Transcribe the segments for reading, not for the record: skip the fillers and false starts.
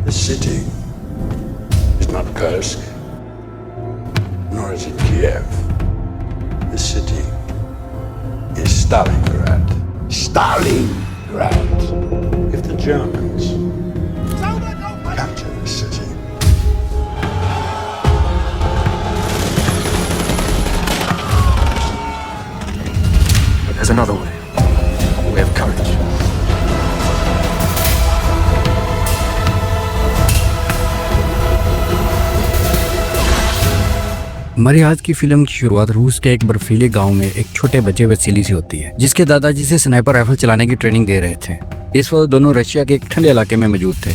The city is not Kursk, nor is it Kiev. The city is Stalingrad. Stalingrad! If the Germans capture the city, there's another way. A way of courage. हमारी आज की film की शुरुआत रूस के एक बर्फीले गांव में एक छोटे बच्चे वसीली से होती है, जिसके दादाजी से स्नाइपर राइफल चलाने की ट्रेनिंग दे रहे थे। इस वक्त दोनों रशिया के एक ठंडे इलाके में मौजूद थे,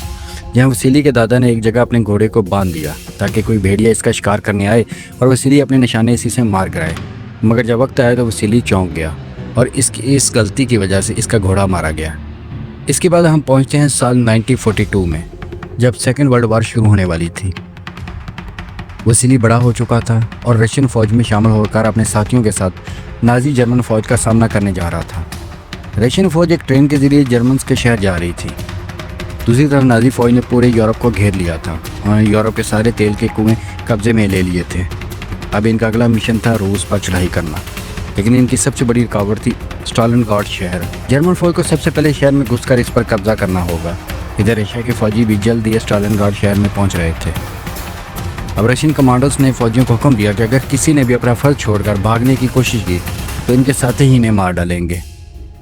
जहां वसीली के दादा ने एक जगह अपने घोड़े को बांध दिया ताकि कोई भेड़िया इसका शिकार करने आए और वसीली अपने निशाने इसी से मार कराए। मगर जब वक्त आया तो वसीली चौंक गया और इसकी इस गलती की वजह से इसका घोड़ा मारा गया। इसके बाद हम पहुँचते हैं साल 1942 में, जब सेकेंड वर्ल्ड वार शुरू होने वाली थी। वसीली बड़ा हो चुका था और रशियन फ़ौज में शामिल होकर अपने साथियों के साथ नाजी जर्मन फ़ौज का सामना करने जा रहा था। रशियन फ़ौज एक ट्रेन के ज़रिए जर्मन के शहर जा रही थी। दूसरी तरफ नाजी फ़ौज ने पूरे यूरोप को घेर लिया था। उन्होंने यूरोप के सारे तेल के कुएं कब्जे में ले लिए थे। अब इनका अगला मिशन था रूस पर चढ़ाई करना, लेकिन इनकी सबसे बड़ी रुकावट थी स्टालिनग्राड शहर। जर्मन फ़ौज को सबसे पहले शहर में घुसकर इस पर कब्जा करना होगा। इधर रशिया के फ़ौजी भी जल्द ही स्टालिनग्राड शहर में पहुँच रहे थे। अब रशियन कमांडोज ने फौजियों को हुक्म दिया कि अगर किसी ने भी अपना फर्ज छोड़कर भागने की कोशिश की तो इनके साथ ही इन्हें मार डालेंगे।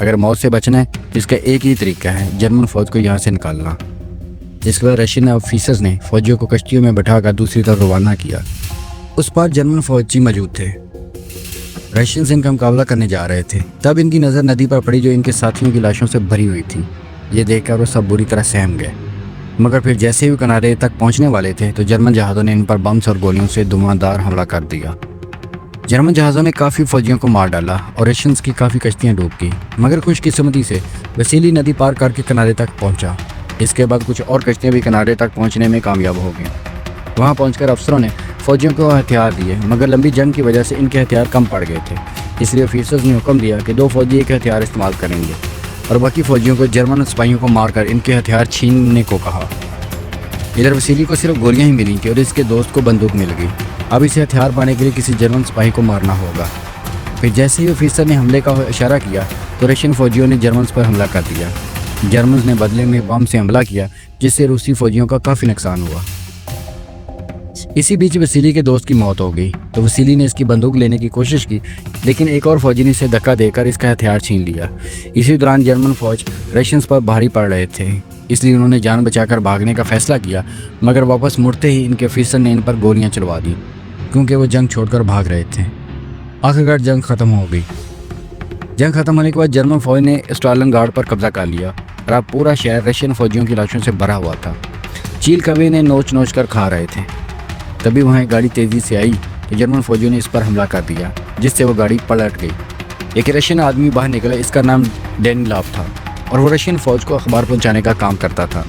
अगर मौत से बचना है तो इसका एक ही तरीका है, जर्मन फौज को यहाँ से निकालना। जिसके बाद रशियन ऑफिसर्स ने फौजियों को कश्तियों में बैठाकर दूसरी तरफ रवाना किया। उस पार जर्मन फौजी मौजूद थे, रशियन से इनका मुकाबला करने जा रहे थे। तब इनकी नज़र नदी पर पड़ी जो इनके साथियों की लाशों से भरी हुई थी। ये देखकर वो सब बुरी तरह सहम गए। मगर फिर जैसे ही किनारे तक पहुंचने वाले थे तो जर्मन जहाज़ों ने इन पर बम्स और गोलियों से धुआंधार हमला कर दिया। जर्मन जहाज़ों ने काफ़ी फौजियों को मार डाला और रशियंस की काफ़ी कश्तियां डूब गई। मगर खुशकिस्मती से वसीली नदी पार करके किनारे तक पहुंचा। इसके बाद कुछ और कश्तियां भी किनारे तक पहुंचने में कामयाब हो गईं। वहां पहुंचकर अफसरों ने फौजियों को हथियार दिए, मगर लंबी जंग की वजह से इनके हथियार कम पड़ गए थे। इसलिए ऑफिसर्स ने हुक्म दिया कि 2 फौजी एक हथियार इस्तेमाल करेंगे और बाकी फौजियों को जर्मन सिपाहियों को मारकर इनके हथियार छीनने को कहा। इधर वसीली को सिर्फ गोलियां ही मिली थी और इसके दोस्त को बंदूक मिल गई। अब इसे हथियार पाने के लिए किसी जर्मन सिपाही को मारना होगा। फिर जैसे ही ऑफिसर ने हमले का इशारा किया तो रशियन फौजियों ने जर्मन्स पर हमला कर दिया। जर्मन्स ने बदले में बम से हमला किया, जिससे रूसी फौजियों का काफ़ी नुकसान हुआ। इसी बीच वसीली के दोस्त की मौत हो गई तो वसीली ने इसकी बंदूक लेने की कोशिश की, लेकिन एक और फौजी ने इसे धक्का देकर इसका हथियार छीन लिया। इसी दौरान जर्मन फौज रशियंस पर भारी पड़ रहे थे, इसलिए उन्होंने जान बचाकर भागने का फैसला किया। मगर वापस मुड़ते ही इनके ऑफिसर ने इन पर गोलियां चलवा दी, क्योंकि वो जंग छोड़कर भाग रहे थे। आखिरकार जंग ख़त्म हो गई। जंग ख़त्म होने के बाद जर्मन फौज ने स्टालिनग्राड पर कब्जा कर लिया और अब पूरा शहर रशियन फौजियों की लाशों से भरा हुआ था। चील कौवे ने नोच नोच कर खा रहे थे। तभी वहाँ एक गाड़ी तेज़ी से आई तो जर्मन फौजियों ने इस पर हमला कर दिया, जिससे वो गाड़ी पलट गई। एक रशियन आदमी बाहर निकला, इसका नाम डेनिलॉव था और वो रशियन फ़ौज को अखबार पहुंचाने का काम करता था।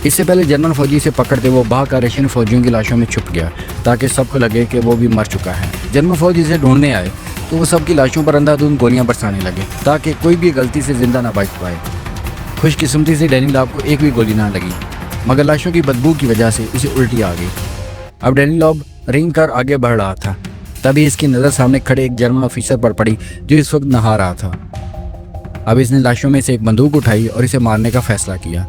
इससे पहले जर्मन फौजी से पकड़ते वो भागकर रशियन फौजियों की लाशों में छुप गया, ताकि सबको लगे कि वो भी मर चुका है। जर्मन फौजी से ढूंढने आए तो वो सबकी लाशों पर अंधाधुंध गोलियां बरसाने लगे, ताकि कोई भी गलती से जिंदा ना बच पाए। खुशकिस्मती से डेनिलॉव को एक भी गोली ना लगी, मगर लाशों की बदबू की वजह से उसे उल्टी आ गई। अब डेनिलॉव रेंग कर आगे बढ़ रहा था, तभी इसकी नज़र सामने खड़े एक जर्मन ऑफिसर पर पड़ी जो इस वक्त नहा रहा था। अब इसने लाशों में से एक बंदूक उठाई और इसे मारने का फैसला किया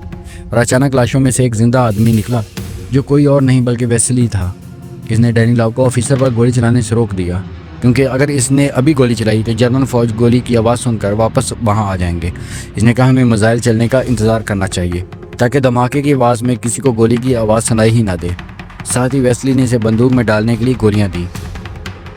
और अचानक लाशों में से एक जिंदा आदमी निकला, जो कोई और नहीं बल्कि वेस्ली था। इसने डेनिलॉव को ऑफिसर पर गोली चलाने से रोक दिया, क्योंकि अगर इसने अभी गोली चलाई तो जर्मन फौज गोली की आवाज़ सुनकर वापस वहां आ जाएंगे। इसने कहा हमें मिसाइल चलने का इंतज़ार करना चाहिए, ताकि धमाके की आवाज़ में किसी को गोली की आवाज़ सुनाई ही ना दे। साथ ही वेस्ली ने इसे बंदूक में डालने के लिए गोलियां दी,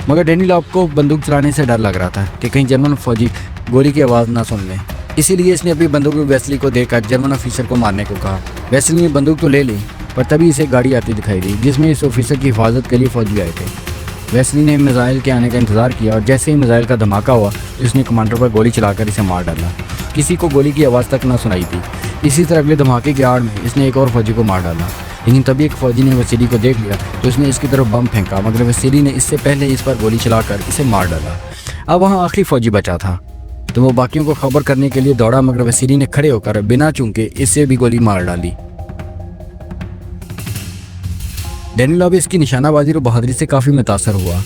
मगर डेनिलॉव को बंदूक चलाने से डर लग रहा था कि कहीं जर्मन फौजी गोली की आवाज़ ना सुन लें। इसीलिए इसने अपनी बंदूक में वेस्ली को देकर जर्मन ऑफिसर को मारने को कहा। वेस्ली ने बंदूक तो ले ली, पर तभी इसे गाड़ी आती दिखाई दी, जिसमें इस ऑफिसर की हिफाजत के लिए फौजी आए थे। वेस्ली ने मिसाइल के आने का इंतज़ार किया और जैसे ही मिसाइल का धमाका हुआ तो इसने कमांडर पर गोली चलाकर इसे मार डाला। किसी को गोली की आवाज़ तक ना सुनाई थी। इसी तरह अगले धमाके की आड़ में इसने एक और फौजी को मार डाला, लेकिन तभी एक फौजी ने वसीली को देख लिया तो उसने इसकी तरफ बम फेंका, मगर वसीली ने इससे पहले इस पर गोली चलाकर इसे मार डाला। अब वहाँ आखिरी फौजी बचा था तो वो बाकियों को खबर करने के लिए दौड़ा, मगर वसीली ने खड़े होकर बिना चूके इससे भी गोली मार डाली। डेनिलोव इसकी निशानाबाजी और बहादुरी से काफ़ी मुतासर हुआ।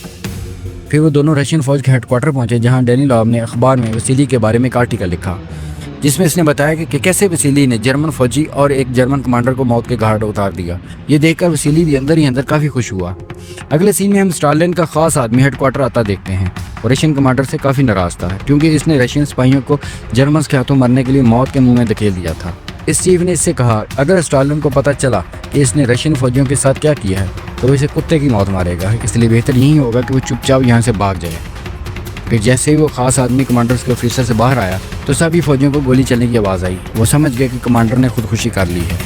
फिर वो दोनों रशियन फौज के हेडक्वार्टर पहुंचे, जहां डेनिलोव ने अखबार में वसीली के बारे में एक आर्टिकल लिखा, जिसमें इसने बताया कि कैसे वसीली ने जर्मन फौजी और एक जर्मन कमांडर को मौत के घाट उतार दिया। ये देखकर वसीली भी अंदर ही अंदर काफ़ी खुश हुआ। अगले सीन में हम स्टालिन का खास आदमी हेडक्वार्टर आता देखते हैं और रशियन कमांडर से काफ़ी नाराज था, क्योंकि इसने रशियन सिपाहियों को जर्मन के हाथों मरने के लिए मौत के मुंह में धकेल दिया था। इस चीफ ने इससे कहा, अगर स्टालिन को पता चला कि इसने रशियन फौजियों के साथ क्या किया है तो वो इसे कुत्ते की मौत मारेगा, इसलिए बेहतर यही होगा कि वो चुपचाप यहाँ से भाग जाए। फिर जैसे ही वो खास आदमी कमांडर्स के ऑफिसर से बाहर आया तो सभी फौजियों को गोली चलने की आवाज़ आई। वो समझ गए कि कमांडर ने खुदकुशी कर ली है।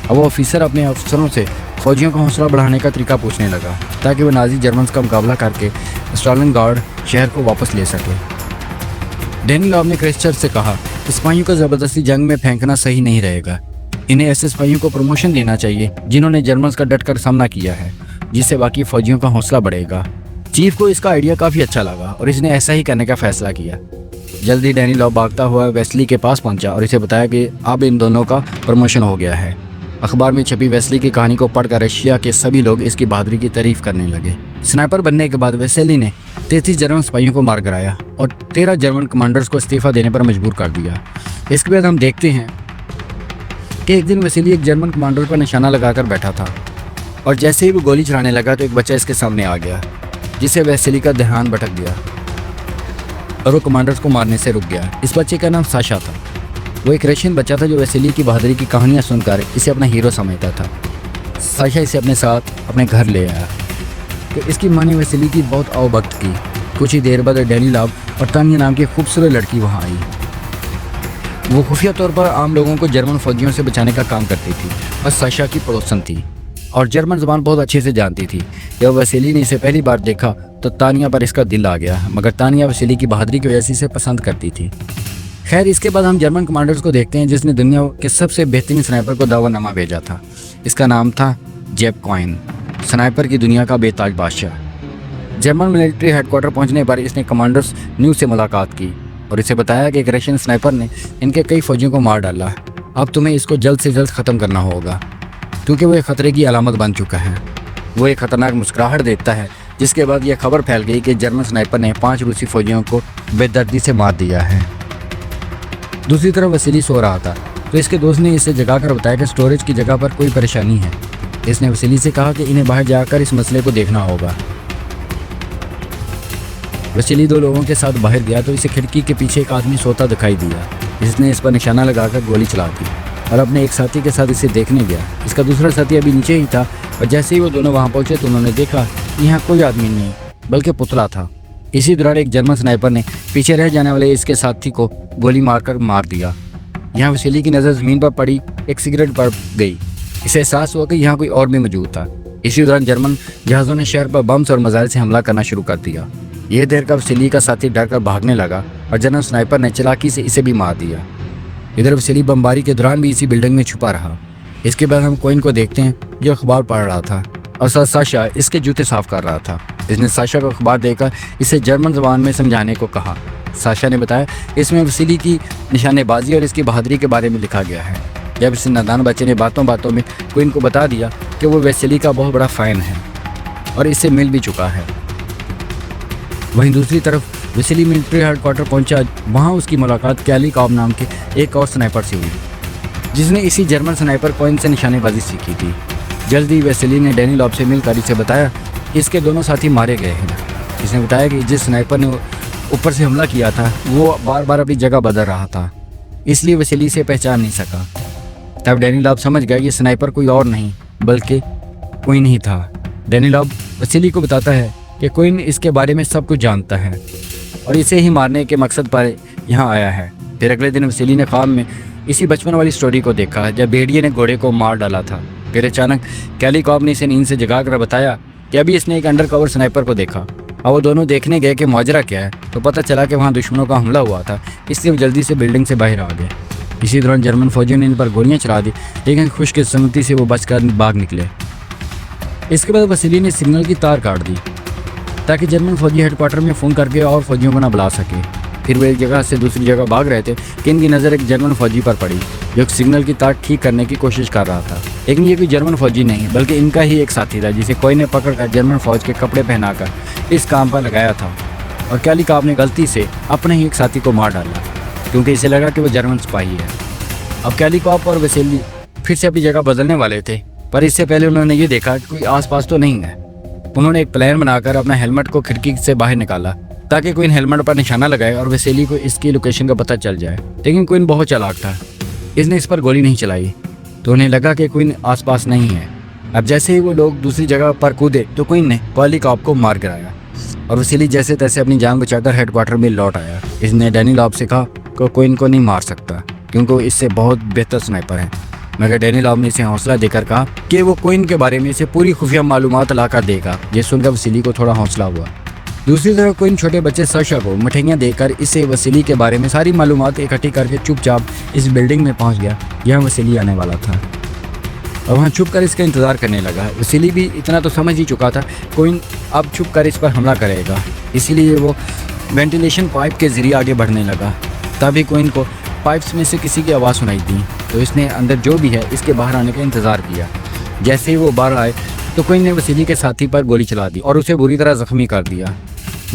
अब वो ऑफिसर अपने अफसरों से फौजियों का हौसला बढ़ाने का तरीका पूछने लगा, ताकि वो नाजी जर्मन का मुकाबला करके स्टालिनग्राड शहर को वापस ले सके। डेनिलोव ने क्रेस्चर से कहा, सिपाहियों को ज़बरदस्ती जंग में फेंकना सही नहीं रहेगा। इन्हें ऐसे सिपाहियों को प्रमोशन देना चाहिए जिन्होंने जर्मन का डट कर सामना किया है, जिससे बाकी फौजियों का हौसला बढ़ेगा। चीफ को इसका आइडिया काफ़ी अच्छा लगा और इसने ऐसा ही करने का फैसला किया। जल्दी डेनिलोव भागता हुआ वेस्ली के पास पहुंचा और इसे बताया कि अब इन दोनों का प्रमोशन हो गया है। अखबार में छपी वेस्ली की कहानी को पढ़कर रशिया के सभी लोग इसकी बहादुरी की तारीफ करने लगे। स्नाइपर बनने के बाद वेस्ली ने 33 जर्मन सिपाहियों को मार गिराया और 13 जर्मन कमांडर्स को इस्तीफा देने पर मजबूर कर दिया। इसके बाद हम देखते हैं कि एक दिन वेस्ली एक जर्मन कमांडर पर निशाना लगाकर बैठा था और जैसे ही वो गोली चलाने लगा तो एक बच्चा इसके सामने आ गया, जिससे वेस्ली का ध्यान भटक गया और वो कमांडर्स को मारने से रुक गया। इस बच्चे का नाम साशा था। वो एक रशियन बच्चा था जो वेस्ली की बहादुरी की कहानियां सुनकर इसे अपना हीरो समझता था। साशा इसे अपने साथ अपने घर ले आया तो इसकी माँ ने वेस्ली की बहुत आवभक्त की। कुछ ही देर बाद डेनिलोव और तानिया नाम की खूबसूरत लड़की वहाँ आई। वो खुफिया तौर पर आम लोगों को जर्मन फौजियों से बचाने का काम करती थी और साशा की पड़ोसन थी और जर्मन ज़बान बहुत अच्छे से जानती थी। जब वेस्ली ने इसे पहली बार देखा तो तानिया पर इसका दिल आ गया, मगर तानिया वेस्ली की बहादुरी की वजह से इसे पसंद करती थी। खैर, इसके बाद हम जर्मन कमांडर्स को देखते हैं जिसने दुनिया के सबसे बेहतरीन स्नाइपर को दावतनामा भेजा था। इसका नाम था जेब कॉइन, स्नाइपर की दुनिया का बेताज बादशाह। जर्मन मिलिट्री हेडक्वार्टर पहुंचने पर इसने कमांडर्स न्यूज़ से मुलाकात की और इसे बताया कि एक रशियन स्नाइपर ने इनके कई फौजियों को मार डाला। अब तुम्हें इसको जल्द से जल्द ख़त्म करना होगा, क्योंकि वो एक खतरे की अलामत बन चुका है। वो एक खतरनाक मुस्कुराहट देता है, जिसके बाद यह खबर फैल गई कि जर्मन स्नाइपर ने 5 रूसी फौजियों को बेदर्दी से मार दिया है। दूसरी तरफ वेस्ली सो रहा था तो इसके दोस्त ने इसे जगाकर बताया कि स्टोरेज की जगह पर कोई परेशानी है। इसने वेस्ली से कहा कि इन्हें बाहर जाकर इस मसले को देखना होगा। वेस्ली 2 लोगों के साथ बाहर गया तो इसे खिड़की के पीछे एक आदमी सोता दिखाई दिया। इसने इस पर निशाना लगाकर गोली चला दी और अपने एक साथी के साथ इसे देखने गया। इसका दूसरा साथी अभी नीचे ही था और जैसे ही वो दोनों वहाँ पहुँचे तो उन्होंने देखा कि यहाँ कोई आदमी नहीं बल्कि पुतला था। इसी दौरान एक जर्मन स्नाइपर ने पीछे रह जाने वाले इसके साथी को गोली मारकर मार दिया। यहाँ वेस्ली की नज़र ज़मीन पर पड़ी एक सिगरेट पर गई। इसे एहसास हुआ कि यहाँ कोई और भी मौजूद था। इसी दौरान जर्मन जहाज़ों ने शहर पर बम्स और मिसाइल से हमला करना शुरू कर दिया। यह देर का वेस्ली का साथी डर कर भागने लगा और जर्मन स्नाइपर ने चालाकी से इसे भी मार दिया। इधर वेस्ली बमबारी के दौरान भी इसी बिल्डिंग में छुपा रहा। इसके बाद हम कॉइन को देखते हैं जो अखबार पढ़ रहा था और साशा इसके जूते साफ कर रहा था। इसने साशा को अखबार देकर इसे जर्मन ज़बान में समझाने को कहा। साशा ने बताया इसमें वेस्ली की निशानेबाजी और इसकी बहादुरी के बारे में लिखा गया है। जब इस नादान बच्चे ने बातों बातों में क्वीन को बता दिया कि वो वेस्ली का बहुत बड़ा फ़ैन है और इससे मिल भी चुका है। वहीं दूसरी तरफ वेस्ली मिलिट्री हेडक्वार्टर पहुंचा। वहां उसकी मुलाकात कैलिकॉव नाम के एक और स्नाइपर से हुई, जिसने इसी जर्मन स्नाइपर कॉइन से निशानेबाजी सीखी थी। जल्दी वेस्ली ने डेनिलोव से मिलकर इसे बताया इसके दोनों साथी मारे गए हैं। इसने बताया कि जिस स्नाइपर ने ऊपर से हमला किया था वो बार बार अपनी जगह बदल रहा था, इसलिए वेस्ली से पहचान नहीं सका। तब डेनिलोव समझ गया कि स्नाइपर कोई और नहीं बल्कि क्वीन ही था। डेनिलोव वेस्ली को बताता है कि क्वीन इसके बारे में सब कुछ जानता है और इसे ही मारने के मकसद पर यहाँ आया है। फिर अगले दिन वेस्ली ने ख्वाब में इसी बचपन वाली स्टोरी को देखा जब भेड़िए ने घोड़े को मार डाला था। फिर अचानक कैलिकॉव ने इसे नींद से जगाकर बताया कि अभी इसने एक अंडरकवर स्नाइपर को देखा। अब वो दोनों देखने गए कि माजरा क्या है तो पता चला कि वहाँ दुश्मनों का हमला हुआ था, इसलिए वो जल्दी से बिल्डिंग से बाहर आ गए। इसी दौरान जर्मन फौजियों ने इन पर गोलियां चला दी, लेकिन खुशकिस्मती से वो बचकर भाग निकले। इसके बाद वेस्ली ने सिग्नल की तार काट दी ताकि जर्मन फौजी हेडक्वार्टर में फ़ोन करके और फौजियों को ना बुला सके। फिर वो एक जगह से दूसरी जगह भाग रहे थे कि इनकी नज़र एक जर्मन फौजी पर पड़ी जो सिग्नल की तार ठीक करने की कोशिश कर रहा था। लेकिन ये कोई जर्मन फौजी नहीं बल्कि इनका ही एक साथी था जिसे कोई ने पकड़कर जर्मन फौज के कपड़े पहनाकर इस काम पर लगाया था। और कैलिकॉप ने गलती से अपने ही एक साथी को मार डाला क्योंकि इसे लगा कि वो जर्मन सिपाही है। अब कैलिकॉप और वेसेली फिर से अपनी जगह बदलने वाले थे, पर इससे पहले उन्होंने ये देखा कि कोई आसपास तो नहीं है। उन्होंने एक प्लान बनाकर अपना हेलमेट को खिड़की से बाहर निकाला ताकि क्वीन हेलमेट पर निशाना लगाए और वेसेली को इसकी लोकेशन का पता चल जाए। लेकिन क्वीन बहुत चालाक था, इसने इस पर गोली नहीं चलाई, तो उन्हें लगा कि क्वीन आसपास नहीं है। अब जैसे ही वो लोग दूसरी जगह पर कूदे तो क्वीन ने कैलिकॉप को मार गिराया और वेसेली जैसे तैसे अपनी जान बचाकर हेडक्वार्टर में लौट आया। इसने डेनिलॉव से कहा कि क्वीन को नहीं मार सकता क्योंकि वो इससे बहुत बेहतर स्नाइपर है, मगर डेनिलॉव ने इसे हौसला देकर कहा कि वो क्वीन के बारे में इसे पूरी खुफिया मालूमात लाकर देगा। ये सुनकर वेसेली को थोड़ा हौसला हुआ। दूसरी तरफ क्वीन छोटे बच्चे साशा को मिठाइयाँ देकर इसे वेसेली के बारे में सारी मालूमात इकट्ठी करके चुपचाप इस बिल्डिंग में पहुंच गया जहाँ वेसेली आने वाला था और वहाँ छुप कर इसका इंतज़ार करने लगा। वेसेली भी इतना तो समझ ही चुका था क्वीन अब छुप कर इस पर हमला करेगा, इसीलिए वो वेंटिलेशन पाइप के जरिए आगे बढ़ने लगा। तभी क्वीन को पाइप्स में से किसी की आवाज़ सुनाई दी तो इसने अंदर जो भी है इसके बाहर आने का इंतज़ार किया। जैसे ही वो बाहर आए तो क्वीन ने वेसेली के साथी पर गोली चला दी और उसे बुरी तरह जख्मी कर दिया।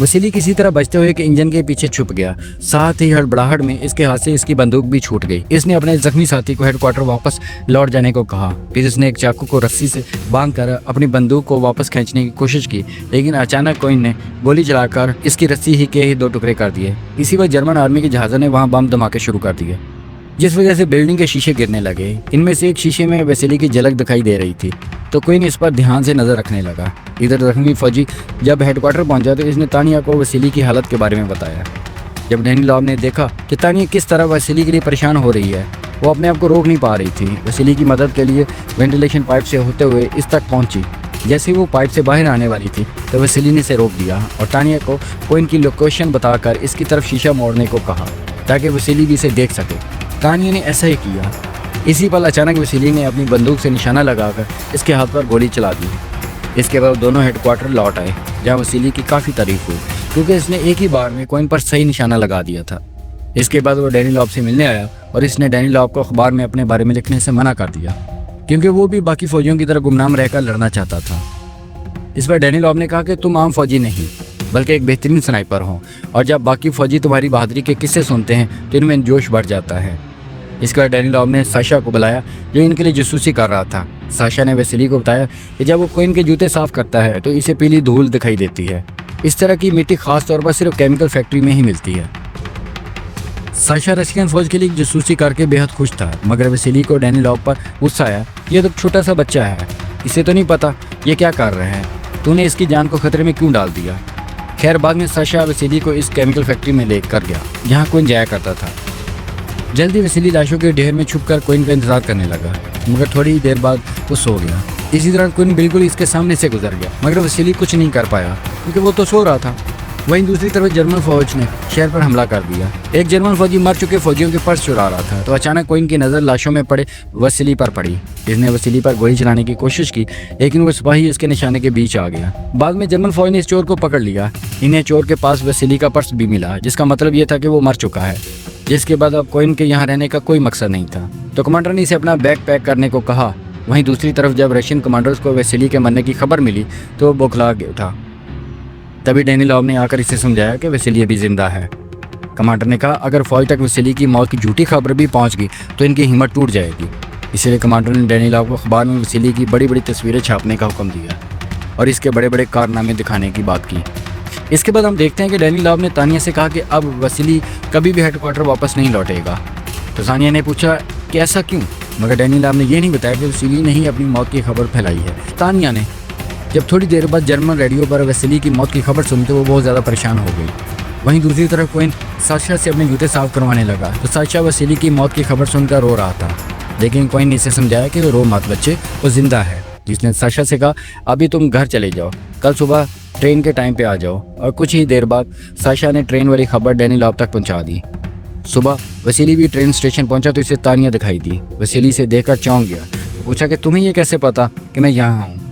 वेसेली किसी तरह बचते हुए के इंजन के पीछे छुप गया। साथ ही हड़बड़ाहट में इसके हाथ से इसकी बंदूक भी छूट गई। इसने अपने जख्मी साथी को हेडक्वार्टर वापस लौट जाने को कहा। फिर इसने एक चाकू को रस्सी से बांधकर अपनी बंदूक को वापस खींचने की कोशिश की, लेकिन अचानक क्वीन ने गोली चलाकर इसकी रस्सी ही के ही 2 टुकड़े कर दिए। इसी वक्त जर्मन आर्मी के जहाज़ों ने वहाँ बम धमाके शुरू कर दिए जिस वजह से बिल्डिंग के शीशे गिरने लगे। इनमें से एक शीशे में वेसेली की झलक दिखाई दे रही थी तो क्वीन इस पर ध्यान से नजर रखने लगा। इधर जख्मी फौजी जब हेडक्वार्टर पहुंचा तो इसने तानिया को वेसेली की हालत के बारे में बताया। जब डेनिलॉव ने देखा कि तानिया किस तरह वेसेली के लिए परेशान हो रही है, वो अपने आप को रोक नहीं पा रही थी। वेसेली की मदद के लिए वेंटिलेशन पाइप से होते हुए इस तक पहुंची। जैसे वो पाइप से बाहर आने वाली थी तो वेसेली ने इसे रोक दिया और तानिया को क्वीन की लोकेशन बताकर इसकी तरफ शीशा मोड़ने को कहा ताकि वेसेली भी इसे देख सके। तानिया ने ऐसा ही किया। इसी पल अचानक वेसेली ने अपनी बंदूक से निशाना लगाकर इसके हाथ पर गोली चला दी। इसके बाद दोनों हेडक्वार्टर लौट आए जहाँ वेसेली की काफ़ी तारीफ हुई क्योंकि इसने एक ही बार में क्वीन पर सही निशाना लगा दिया था। इसके बाद वो डेनिलॉव से मिलने आया और इसने डेनिलॉव को अखबार में अपने बारे में लिखने से मना कर दिया क्योंकि वो भी बाकी फौजियों की तरह गुमनाम रहकर लड़ना चाहता था। इस पर डेनिलॉव ने कहा कि तुम आम फौजी नहीं बल्कि एक बेहतरीन स्नाइपर हो और जब बाकी फौजी तुम्हारी बहादुरी के किस्से सुनते हैं तो इनमें जोश बढ़ जाता है। इसके बाद डेनिलॉव ने साशा को बुलाया जो इनके लिए जासूसी कर रहा था। साशा ने वेसेली को बताया कि जब वो क्वीन के जूते साफ करता है तो इसे पीली धूल दिखाई देती है। इस तरह की मिट्टी खास तौर पर सिर्फ केमिकल फैक्ट्री में ही मिलती है। साशा रशियन फौज के लिए जासूसी करके बेहद खुश था, मगर वेसेली को डेनिलॉव पर गुस्सा आया। ये तो छोटा सा बच्चा है, इसे तो नहीं पता ये क्या कर रहे हैं, तूने इसकी जान को खतरे में क्यों डाल दिया। खैर बाद में साशा वेसेली को इस केमिकल फैक्ट्री में लेकर गया जहाँ क्वीन जाया करता था। जल्दी वेसेली लाशों के ढेर में छुपकर क्वीन का इंतजार करने लगा, मगर थोड़ी देर बाद वो सो गया। इसी तरह क्वीन बिल्कुल इसके सामने से गुजर गया, मगर वेसेली कुछ नहीं कर पाया क्योंकि वो तो सो रहा था। वहीं दूसरी तरफ जर्मन फौज ने शहर पर हमला कर दिया। एक जर्मन फौजी मर चुके फौजियों के पर्स चुरा रहा था तो अचानक क्वीन की नज़र लाशों में पड़े वेसेली पर पड़ी। इसने वेसेली पर गोली चलाने की कोशिश की लेकिन वो सिपाही इसके निशाने के बीच आ गया। बाद में जर्मन फौज ने इस चोर को पकड़ लिया। इन्हें चोर के पास वेसेली का पर्स भी मिला जिसका मतलब ये था कि वो मर चुका है। जिसके बाद अब क्वीन के यहाँ रहने का कोई मकसद नहीं था तो कमांडर ने इसे अपना बैग पैक करने को कहा। वहीं दूसरी तरफ जब रशियन कमांडर्स को वेसेली के मरने की खबर मिली तो वो बौखला उठा। तभी डेनिलॉव ने आकर इसे समझाया कि वेसेली अभी जिंदा है। कमांडर ने कहा अगर फौज तक वेसेली की मौत की झूठी खबर भी पहुंच गई तो इनकी हिम्मत टूट जाएगी। इसलिए कमांडर ने डेनिलॉव को अखबार में वेसेली की बड़ी बड़ी तस्वीरें छापने का हुक्म दिया और इसके बड़े बड़े कारनामे दिखाने की बात की। इसके बाद हम देखते हैं कि डेनिलॉव ने तानिया से कहा कि अब वेसेली कभी भी हेडक्वार्टर वापस नहीं लौटेगा। तो तानिया ने पूछा कि ऐसा क्यों, मगर डेनिलॉव ने यह नहीं बताया कि वेसेली ने ही अपनी मौत की खबर फैलाई है। तानिया ने जब थोड़ी देर बाद जर्मन रेडियो पर वेसेली की मौत की खबर सुनी तो वो बहुत ज़्यादा परेशान हो गई। वहीं दूसरी तरफ क्वीन साशा से अपने जूते साफ करवाने लगा तो साशा वेसेली की मौत की खबर सुनकर रो रहा था, लेकिन क्वीन ने इसे समझाया कि रो मत बच्चे, वो जिंदा है। जिसने साशा से कहा अभी तुम घर चले जाओ, कल सुबह ट्रेन के टाइम पे आ जाओ। और कुछ ही देर बाद साशा ने ट्रेन वाली खबर डेनिलॉव तक पहुंचा दी। सुबह वेसेली भी ट्रेन स्टेशन पहुंचा तो इसे तानिया दिखाई दी। वेसेली से देखकर चौंक गया, पूछा कि तुम्हें ये कैसे पता कि मैं यहाँ हूँ।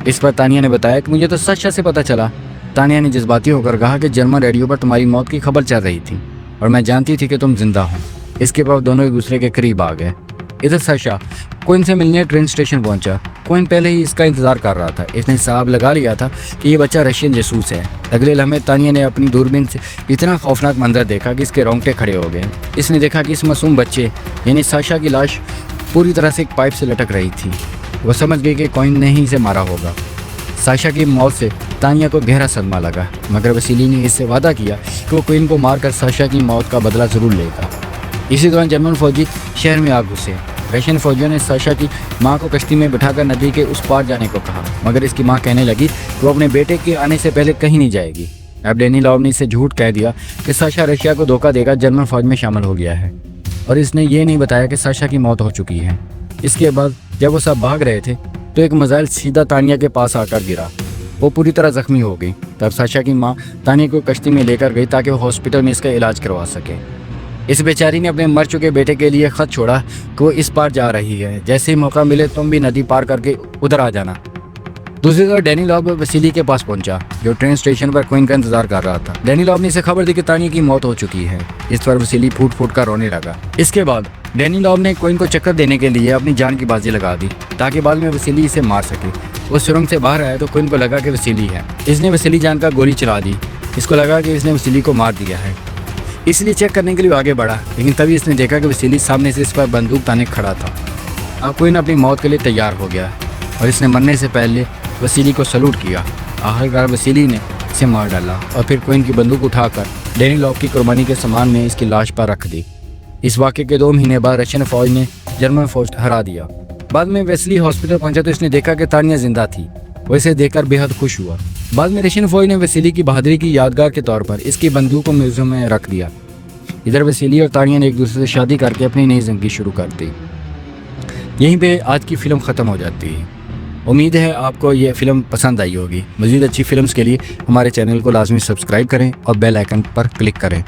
इस पर तानिया ने बताया कि मुझे तो साशा से पता चला तानिया ने जज्बाती होकर कहा कि जर्मन रेडियो पर तुम्हारी मौत की खबर चल रही थी और मैं जानती थी कि तुम जिंदा हो। इसके बाद दोनों एक दूसरे के करीब आ गए। इधर साशा कोइन से मिलने ट्रेन स्टेशन पहुंचा। कोइन पहले ही इसका इंतजार कर रहा था। इसने हिसाब लगा लिया था कि ये बच्चा रशियन जासूस है। अगले लम्हे तानिया ने अपनी दूरबीन से इतना खौफनाक मंजर देखा कि इसके रोंगटे खड़े हो गए। इसने देखा कि इस मासूम बच्चे यानी साशा की लाश पूरी तरह से एक पाइप से लटक रही थी। वह समझ गई कि कोइन ने ही इसे मारा होगा। साशा की मौत से तानिया को गहरा सदमा लगा, मगर वसीली ने इससे वादा किया कि वो कोइन को मारकर साशा की मौत का बदला जरूर लेगा। इसी दौरान जर्मन फौजी शहर में आ घुसे। रशियन फौजियों ने साशा की मां को कश्ती में बिठाकर नदी के उस पार जाने को कहा, मगर इसकी मां कहने लगी कि वो अपने बेटे के आने से पहले कहीं नहीं जाएगी। अब डेनिलोव ने इसे झूठ कह दिया कि साशा रशिया को धोखा देकर जर्मन फौज में शामिल हो गया है और इसने ये नहीं बताया कि साशा की मौत हो चुकी है। इसके बाद जब वो सब भाग रहे थे तो एक मिसाइल सीधा तानिया के पास आकर गिरा। वो पूरी तरह जख्मी हो गई। तब साशा की माँ तानिया को कश्ती में लेकर गई ताकि वो हॉस्पिटल में इसका इलाज करवा सके। इस बेचारी ने अपने मर चुके बेटे के लिए खत छोड़ा कि वो इस पार जा रही है, जैसे ही मौका मिले तुम भी नदी पार करके उधर आ जाना। दूसरी तरफ डेनिलोव वसीली के पास पहुंचा, जो ट्रेन स्टेशन पर कोइन का इंतजार कर रहा था। डेनिलोव ने इसे खबर दी कि तानिया की मौत हो चुकी है। इस पर वसीली फूट फूट कर रोने लगा। इसके बाद डेनिलोव ने कोइन को चक्कर देने के लिए अपनी जान की बाजी लगा दी ताकि बाद में वसीली इसे मार सके। वो सुरंग से बाहर आया तो कोइन को लगा कि वसीली है। इसने वसीली जान का गोली चला दी। इसको लगा कि इसने वसीली को मार दिया है, इसलिए चेक करने के लिए आगे बढ़ा, लेकिन तभी इसने देखा कि वसीली सामने से इस पर बंदूक ताने खड़ा था। अब कोइन अपनी मौत के लिए तैयार हो गया और इसने मरने से पहले वसीली को सलूट किया। आखिरकार वसीली ने इसे मार डाला और फिर कोइन की बंदूक उठाकर डेनिलोव की कुर्बानी के सामान में इसकी लाश पर रख दी। इस वाक़े के 2 महीने बाद रशियन फौज ने जर्मन फौज हरा दिया। बाद में वेस्ली हॉस्पिटल पहुंचा तो इसने देखा कि तानिया जिंदा थी। वो इसे देखकर बेहद खुश हुआ। बाद में रशियन फौज ने वसीली की बहादुरी की यादगार के तौर पर इसकी बंदूक को म्यूजियम में रख दिया। इधर वसीली और तानिया ने एक दूसरे से शादी करके अपनी नई जिंदगी शुरू कर दी। यहीं पे आज की फ़िल्म ख़त्म हो जाती है। उम्मीद है आपको ये फ़िल्म पसंद आई होगी। मज़ीद अच्छी फिल्म्स के लिए हमारे चैनल को लाजमी सब्सक्राइब करें और बेल आइकन पर क्लिक करें।